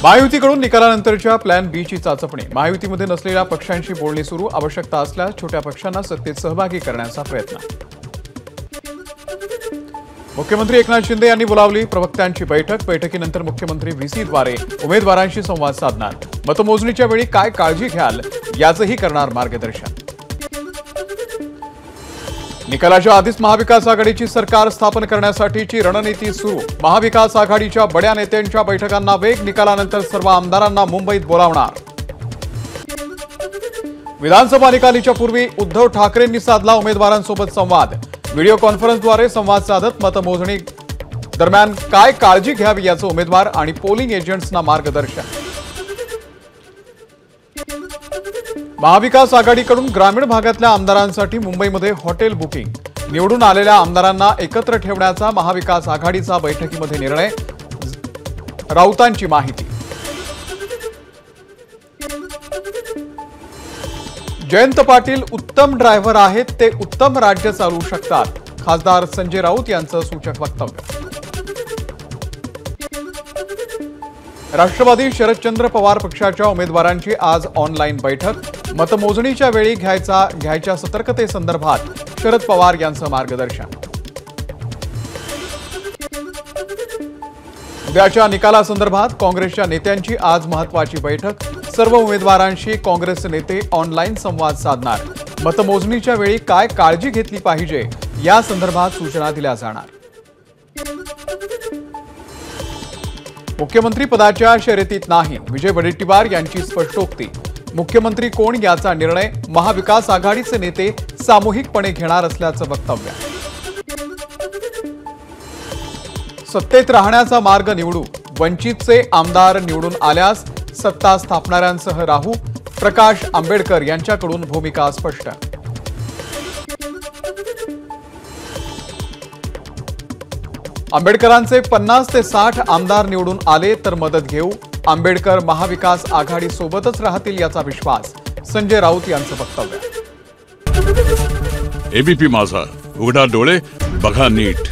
महायुतीकडून निकालानंतरच्या प्लॅन बी ची चाचपणी। महायुतीमध्ये नसलेल्या पक्षांशी बोलणी सुरू, आवश्यकता असल्यास छोट्या पक्षांना सत्तेत सहभागी करण्याचा प्रयत्न। मुख्यमंत्री एकनाथ शिंदे यांनी बोलावली प्रवक्त्यांची बैठक। बैठकीनंतर मुख्यमंत्री व्हीसीद्वारे उमेदवारांशी संवाद साधणार। मतमोजणीच्या वेळी काय काळजी घ्याल याचंही करणार मार्गदर्शन। निकालाच्या आधीच महाविकास आघाडीची सरकार स्थापन करण्यासाठीची रणनीती सुरू। महाविकास आघाडीच्या बड्या नेत्यांच्या बैठकांना वेग। निकालानंतर सर्व आमदारांना मुंबईत बोलावणार। विधानसभा निकालीच्या पूर्वी उद्धव ठाकरेंनी साधला उमेदवारांसोबत संवाद। व्हिडिओ कॉन्फरन्सद्वारे संवाद साधत मतमोजणी दरम्यान काय काळजी घ्यावी याचं उमेदवार आणि पोलिंग एजंट्सना मार्गदर्शन। महाविकास आघाडीकडून ग्रामीण भागातल्या आमदारांसाठी मुंबईमध्ये हॉटेल बुकिंग। निवडून आलेल्या आमदारांना एकत्र ठेवण्याचा महाविकास आघाडीचा बैठकीमध्ये निर्णय। राऊतांची माहिती। जयंत पाटील उत्तम ड्रायव्हर आहेत, ते उत्तम राज्य चालवू शकतात। खासदार संजय राऊत यांचं सूचक वक्तव्य। राष्ट्रवादी शरदचंद्र पवार पक्षाच्या उमेदवारांची आज ऑनलाईन बैठक। मतमोजणीच्या वेळी घ्यायच्या सतर्कतेसंदर्भात शरद पवार यांचं मार्गदर्शन। उद्याच्या निकालासंदर्भात काँग्रेसच्या नेत्यांची आज महत्त्वाची बैठक। सर्व उमेदवारांशी काँग्रेस नेते ऑनलाईन संवाद साधणार। मतमोजणीच्या वेळी काय काळजी घेतली पाहिजे या संदर्भात सूचना दिल्या जाणार। मुख्यमंत्री पदाच्या शर्यतीत नाही, विजय वडेट्टीवार यांची स्पष्टोक्ती। मुख्यमंत्री कोण याचा निर्णय महाविकास आघाडीचे नेते सामूहिकपणे घेणार असल्याचं वक्तव्य। सत्तेत राहण्याचा मार्ग निवडू, वंचितचे आमदार निवडून आल्यास सत्ता स्थापणाऱ्यांसह राहू। प्रकाश आंबेडकर यांच्याकडून भूमिका स्पष्ट। आंबेडकरांचे 50 ते 60 आमदार निवडून आले तर मदत घेऊ। आंबेडकर महाविकास आघाडी सोबतच राहतील याचा विश्वास। संजय राऊत यांचं वक्तव्य। एबीपी माझा, उघडा डोळे बघा नीट।